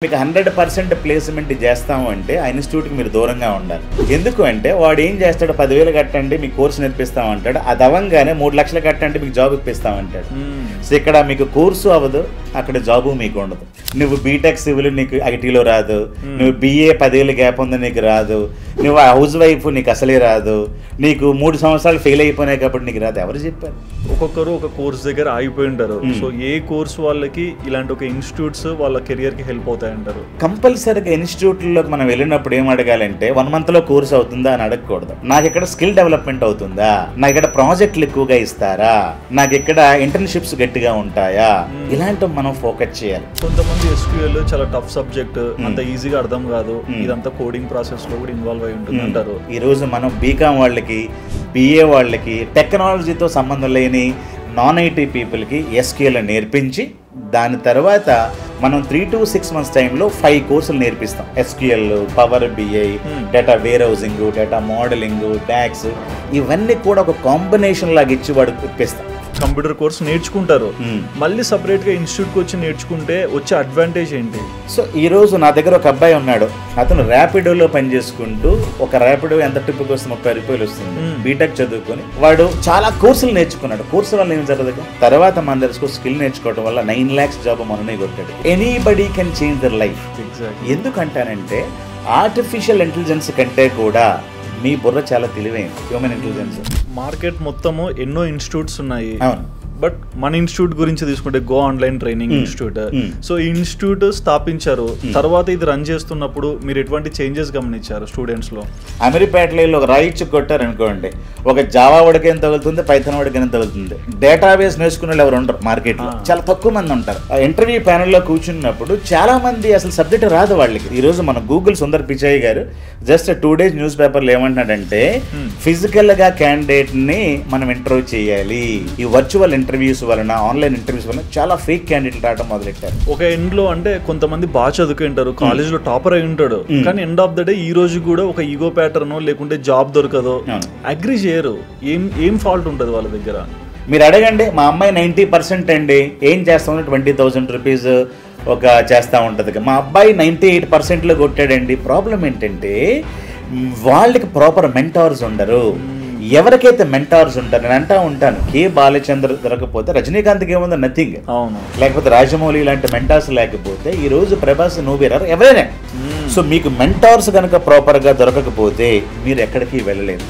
మీకు 100% ప్లేస్మెంట్ చేస్తాము అంటే ఆ ఇన్స్టిట్యూట్కి మీరు దూరంగా ఉండాలి. ఎందుకు అంటే వాడు ఏం చేస్తాడు, 10,000 కట్టండి మీకు కోర్సు నేర్పిస్తామంటాడు, అది అవ్వంగానే 3 లక్షలు కట్టండి మీకు జాబ్ ఇప్పిస్తామంటాడు. సో ఇక్కడ మీకు కోర్సు అవ్వదు, అక్కడ జాబు మీకు ఉండదు. నువ్వు బీటెక్ సివిల్ నీకు ఐటీలో రాదు, నువ్వు BA 10 ఏళ్ళ గ్యాప్ ఉంది నీకు రాదు, నువ్వు హౌస్ వైఫ్ నీకు అసలే రాదు, నీకు 3 సంవత్సరాలు ఫెయిల్ అయిపోయినాయి కాబట్టి నీకు రాదు. ఎవరు చెప్పారు? ఒక్కొక్కరు ఒక కోర్స్ దగ్గర ఆగిపోయి ఉంటారు. సో ఏ కోర్స్ వాళ్ళకి ఇలాంటి ఒక ఇన్స్టిట్యూట్స్ వాళ్ళ కెరియర్కి హెల్ప్ అవుతాయి అంటారు? కంపల్సరీగా ఇన్స్టిట్యూట్లోకి మనం వెళ్ళినప్పుడు ఏం అడగాలంటే 1 మంత్లో కోర్స్ అవుతుందా అని అడగకూడదు. నాకు ఇక్కడ స్కిల్ డెవలప్మెంట్ అవుతుందా, నాకు ఇక్కడ ప్రాజెక్టులు ఎక్కువగా ఇస్తారా, నాకు ఇక్కడ ఇంటర్న్షిప్స్ గట్టిగా ఉంటాయా, ఇలాంటివి మనం ఫోకస్ చేయాలి. కొంతమంది SQL చాలా టఫ్ సబ్జెక్ట్, అంత ఈజీగా అర్థం కాదు, ఇదంతా కోడింగ్ ప్రాసెస్ లో కూడా ఇన్వాల్వ్ అయి ఉంటుంది అంటారు. ఈ రోజు మనం బీకామ్ వాళ్ళకి, BA వాళ్ళకి, టెక్నాలజీతో సంబంధం లేని నాన్ IT పీపుల్కి SQL నేర్పించి దాని తర్వాత మనం 3 to 6 months టైంలో 5 కోర్సులు నేర్పిస్తాం. SQL, power BI, data warehousing, data modelling, DAX, ఇవన్నీ కూడా ఒక కాంబినేషన్ లాగా ఇచ్చి వాడికి ఇప్పిస్తాం. కంప్యూటర్ కోర్స్ నేర్చుకుంటారు, మళ్ళీ సపరేట్ గా ఇన్స్టిట్యూట్ కి వచ్చి నేర్చుకుంటే వచ్చే అడ్వాంటేజ్ ఏంటి? సో ఈ రోజు నా దగ్గర ఒక అబ్బాయి ఉన్నాడు, అతను ర్యాపిడోలో పని చేసుకుంటూ, ఒక ర్యాపిడో ఎంత ట్రిప్కి వస్తుంది 30 రూపాయలు వస్తుంది, బీటెక్ చదువుకొని వాడు చాలా కోర్సులు నేర్చుకున్నాడు. కోర్సు వల్ల ఏం జరగదు, తర్వాత మన దగ్గర స్కిల్ నేర్చుకోవడం వల్ల 9 lakhs జాబ్ మననే కొట్టాడు. Anybody can change their life. ఎందుకంటానంటే ఆర్టిఫిషియల్ ఇంటెలిజెన్స్ కంటే కూడా మీ బుర్ర చాలా తెలివైంది, హ్యూమన్ ఇంటెలిజెన్స్. మార్కెట్ మొత్తము ఎన్నో ఇన్స్టిట్యూట్స్ ఉన్నాయి, అవును. బట్ మన ఇన్స్టిట్యూట్ గురించి తీసుకుంటే go online training institute. So ఈ ఇన్స్టిట్యూట్ స్థాపించారు, తర్వాత ఇది రన్ చేస్తున్నప్పుడు మీరు ఎటువంటి చేంజెస్ గమనించారు స్టూడెంట్స్ లో? అమీర్పేటలో ఒక రాయిచ్చి కొట్టారు అనుకోండి, ఒక జావా వాడికి ఏం తగులుతుంది, పైథాన్ వాడికి ఏం తగులుతుంది. డేటాబేస్ నేర్చుకునే వాళ్ళు ఎవరు ఉండరు మార్కెట్ లో, చాలా తక్కువ మంది ఉంటారు. ఇంటర్వ్యూ ప్యానెల్ లో కూర్చున్నప్పుడు చాలా మంది అసలు సబ్జెక్ట్ రాదు వాళ్ళకి. ఈ రోజు మన గూగుల్ సుందర్ పిచాయ్ గారు జస్ట్ 2 days న్యూస్ పేపర్లో ఏమంటున్నాడంటే, ఫిజికల్ గా క్యాండిడేట్ ని మనం ఇంటర్వ్యూ చేయాలి. ఈ వర్చువల్ ఇంటర్వ్యూస్ వలన, ఆన్లైన్ ఇంటర్వ్యూస్ వలన చాలా ఫేక్ క్యాండిడేట్ రావడం మొదలెట్టారు. ఒక ఎండ్ లో అంటే కొంతమంది బాగా చదువుకుంటారు, కాలేజ్ లో టాపర్ అయి ఉంటాడు, కానీ ఎండ్ ఆఫ్ ద డే ఈ రోజు కూడా ఒక ఈగో ప్యాటర్న్ లేకుంటే జాబ్ దొరకదో, అగ్రి చేయరు. ఏం ఫాల్ట్ ఉంటుంది వాళ్ళ దగ్గర? మీరు అడగండి, మా అమ్మాయి 90% అండి, ఏం చేస్తామని 20,000 రూపీస్ ఒక చేస్తూ ఉంటుంది. మా అబ్బాయి 98%లో కొట్టాడండి. ప్రాబ్లం ఏంటంటే వాళ్ళకి ప్రాపర్ మెంటార్స్ ఉండరు. ఎవరికైతే మెంటార్స్ ఉంటారు, నేను అంటా ఉంటాను, K. బాలచంద్ర దొరకపోతే రజనీకాంత్కి ఏముందో నథింగ్, లేకపోతే రాజమౌళి లాంటి మెంటార్స్ లేకపోతే ఈ రోజు ప్రభాస్, నువ్వేరారు ఎవరైనా. సో మీకు మెంటార్స్ కనుక ప్రాపర్గా దొరకకపోతే మీరు ఎక్కడికి వెళ్ళలేరు.